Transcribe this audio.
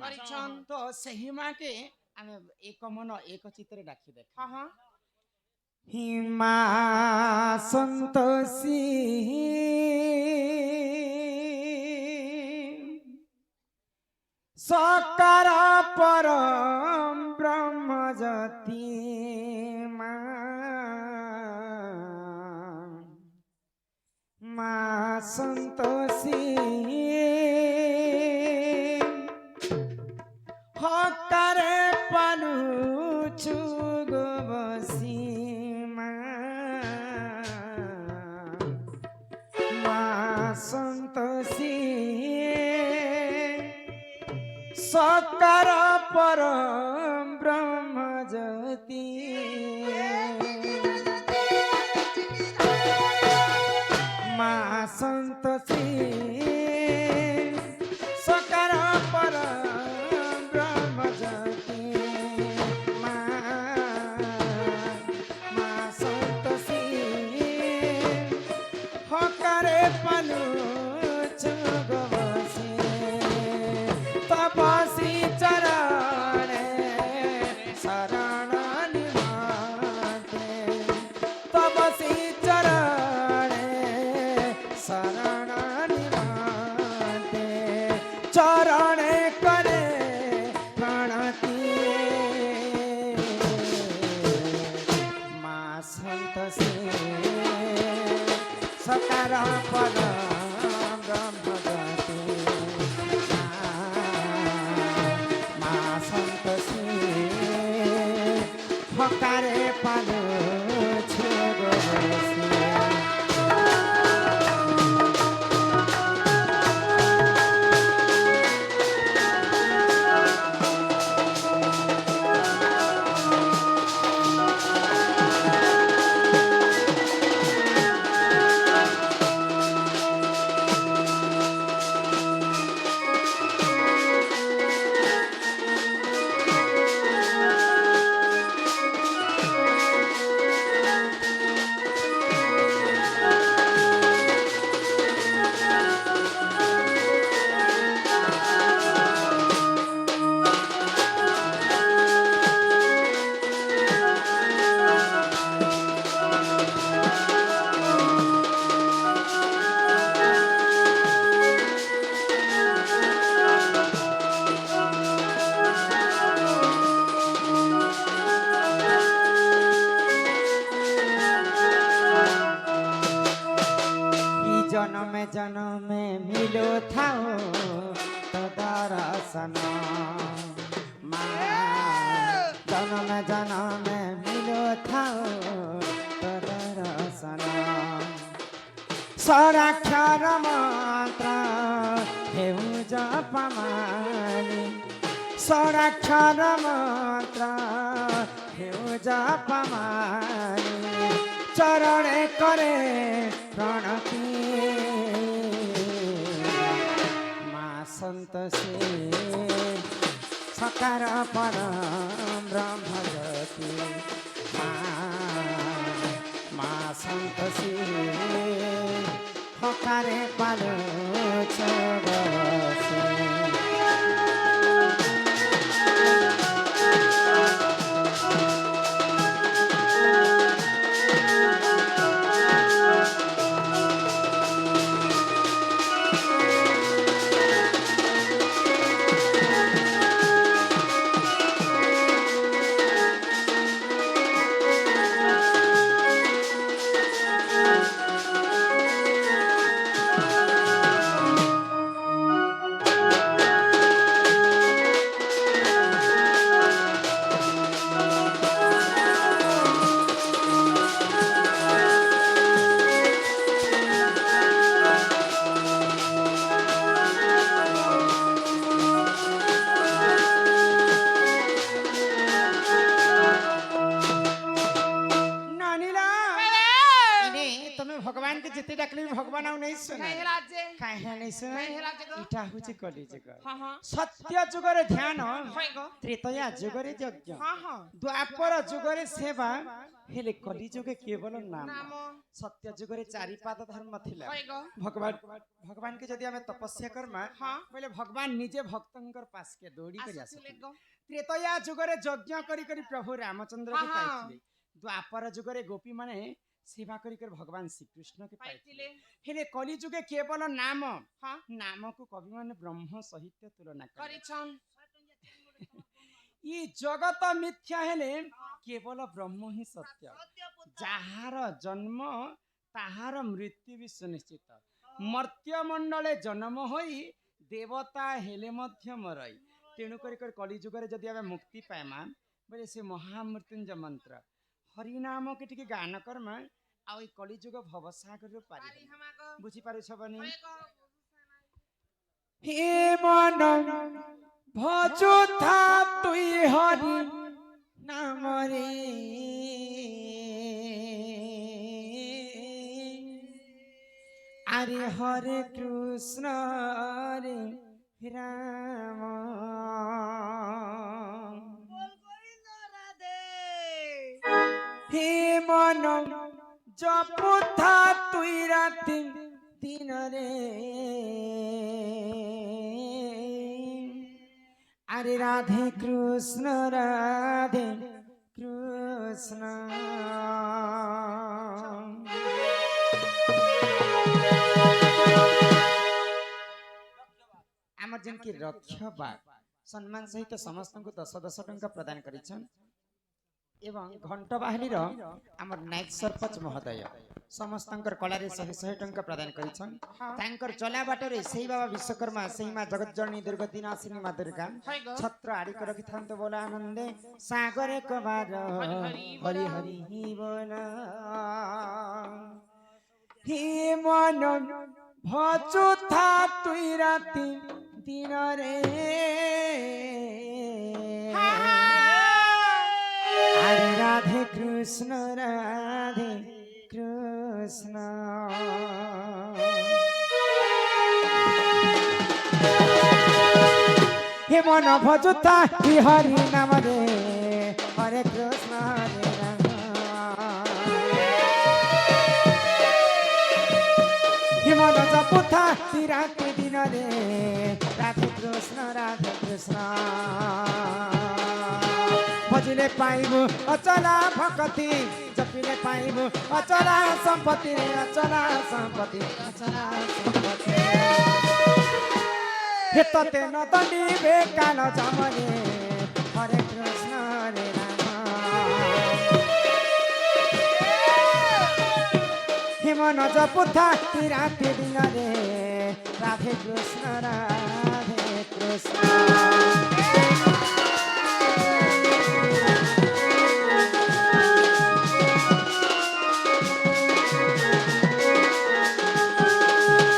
କରିଛନ୍ ତ ସେହି ମାକେ ଆମେ ଏକ ମନ ଏକ ଚିତ୍ତରେ ଡାକି ଦେଖ। ହଁ ହଁ ହିମା ସନ୍ତୋଷୀ ସକାର ପରମ ବ୍ରହ୍ମ ଜ୍ୟୋତି ମା মা সন্তোষী হকারে পালুছু গোবসী মা মা সন্তোষী সকার পরম ব্রহ্ম জ্যোতি মা সন্তোষী সকার পরম ব্রহ্ম জ্যোতি মা মা সন্তোষী হকারে পালু চুগবসী তপসী চরণে শরণ নিমাতে তপসী চরণে শরণ নিমাতে চরণে করে প্রণতি মা সন্তোষী সকার পদ ব্রহ্মগতি মা সন্তোষী হকারে পালো ছোগবসী জনমে জনমে মিলো থাও তো দর্শন মা জনমে জনমে মিলো থাও তো দর্শন স্বরাক্ষর মন্ত্র হেউ জপমালি স্বরাক্ষর মন্ত্র হেউ জপমালি চরণে করে প্রণতি মা সন্তোষী সকার পরম ব্রহ্ম জ্যোতি মা মা সন্তোষী হকারে পালো ছোগবসী ভগবান ଆଉ ନେଇ ଶୁଣ ନାଇଁ ହେଲା ଯେ କାହିଁ ନେଇ ଶୁଣ ନାଇଁ ହେଲା ଯେ ଗୋ ଏଇଟା ହଉଛି କଲି ଯୁଗ ହଁ ହଁ ସତ୍ୟ ଯୁଗରେ ଧ୍ୟାନ হয় ଗୋ ତ୍ରେତୟା ଯୁଗରେ ଯଜ୍ଞ ହଁ ହଁ ଦ୍ୱାପର ଯୁଗରେ ସେବା ହେଲେ କଲି ଯୁগে କେବଳ ନାମ ନାମ ସତ୍ୟ ଯୁଗରେ ଚାରିପାଦ ଧର୍ମ ଥିଲା হয় ଗୋ ଭଗବାନকে ଯଦି ଆମେ ତପସ୍ୟା କରମା ହଁ ବୋଲେ ଭଗବାନ ନିଜେ ଭକ୍ତଙ୍କର ପାଶକେ ଦୌଡ଼ି କରି ଆସୁଥିଲେ ଆସିଥିଲେ ଗୋ ତ୍ରେତୟା ଯୁଗରେ ଯଜ୍ଞ କରି କରି ପ୍ରଭୁ ରାମଚନ୍ଦ୍ରକୁ ହଁ, ହଁ। ପାଇଥିଲେ ଦ୍ୱାପର ଯୁଗରେ ଗୋପୀ ମାନେ ସେବା କରି କରି ଭଗବାନ ଶ୍ରୀକୃଷ୍ଣকে ପାଇଥିଲେ ପାଇଥିଲେ ହେଲେ କଲି ଯୁগে କେବଳ ନାମ ହଁ ନାମକୁ କବି ମାନେ ବ୍ରହ୍ମ ସହିତ ତୁଳନା କଲେ କରିଛନ୍ ଇ ଜଗତ ମିଥ୍ୟା ହେଲେ କେବଳ ବ୍ରହ୍ମ ହିଁ ସତ୍ୟ ଯାହାର ଜନ୍ମ ତାହାର ମୃତ୍ୟୁ ବି ସୁନିଶ୍ଚିତ ମର୍ତ୍ତ୍ୟମଣ୍ଡଳେ ଜନ୍ମ ହୋଇ ଦେବତା ହେଲେ ମଧ୍ୟ ମରଇ ତେଣୁ କରି କଲି ଯୁଗରେ ଯଦି ଆମେ ମୁକ୍ତି ପାଇମା ବୋଲେ ସେ ମହାମୃତ୍ୟୁଞ୍ଜୟ ମନ୍ତ୍ର ହରିନାମକେ ଟିକେ ଗାନ କର୍ମା ଆଉ ଏଇ କଲି ଯୁଗ ଭବସାଗରରୁ ପାରି ପାରି ହମାଗ ବୁଝିପାରୁଛ ବନି হয় ଗୋ হে মন ভজুথা তুই হরি নামরে আরে হরে কৃষ্ণ রে রাম হে মন জপুথা তুই রাতি দিনরে আরে রাধে কৃষ্ণ কৃষ্ণ আমার যেনকি রক্ষবাগ সম্মান সহিত সমস্তଙ୍କୁ 10 ଟଙ୍କା ପ୍ରଦାନ କରିଛନ୍ତି ଏବଂ ଘଣ୍ଟ ବାହିନୀର ଆମର ନାୟକ ସରପଞ୍ଚ ମହୋଦୟ ସମସ୍ତଙ୍କର କଳାରେ 100 ଟଙ୍କା ପ୍ରଦାନ କରିଛନ୍ତି ତାଙ୍କର ଚଲା ବାଟରେ ସେଇ ବାବା ବିଶ୍ୱକର୍ମା ସେଇ ମା ଜଗତଜନନୀ ଦୁର୍ଗତିନାଶିନୀ ମା ଦୁର୍ଗା হয় ଗୋ ଛତ୍ର ଆଡ଼ିକି ରଖିଥାନ୍ତୁ ବୋଲ ଆନନ୍ଦେ ସାଗରେ କବାର ହରି ହରି ବୋଲ ହି ମନ ଭଜୁଥା ତୁଇ ରାତି ଦିନରେ আরে রাধে কৃষ্ণ হে মন ভজুতা হরি নাম রে হরে কৃষ্ণ হরে রাম হে মন জপুথা রাতি দিন রে রাধে কৃষ্ণ ভজিলে পাইবু অচলা ভকতি জপিলে পাইবু অচলা সম্পত্তি অচলা সম্পত্তি অচলা সম্পত্তি হেততে নদনিবে কাল জমরে হরে কৃষ্ণ রে রাম হিমন জপুথা রাতি দিন রে রাধে কৃষ্ণ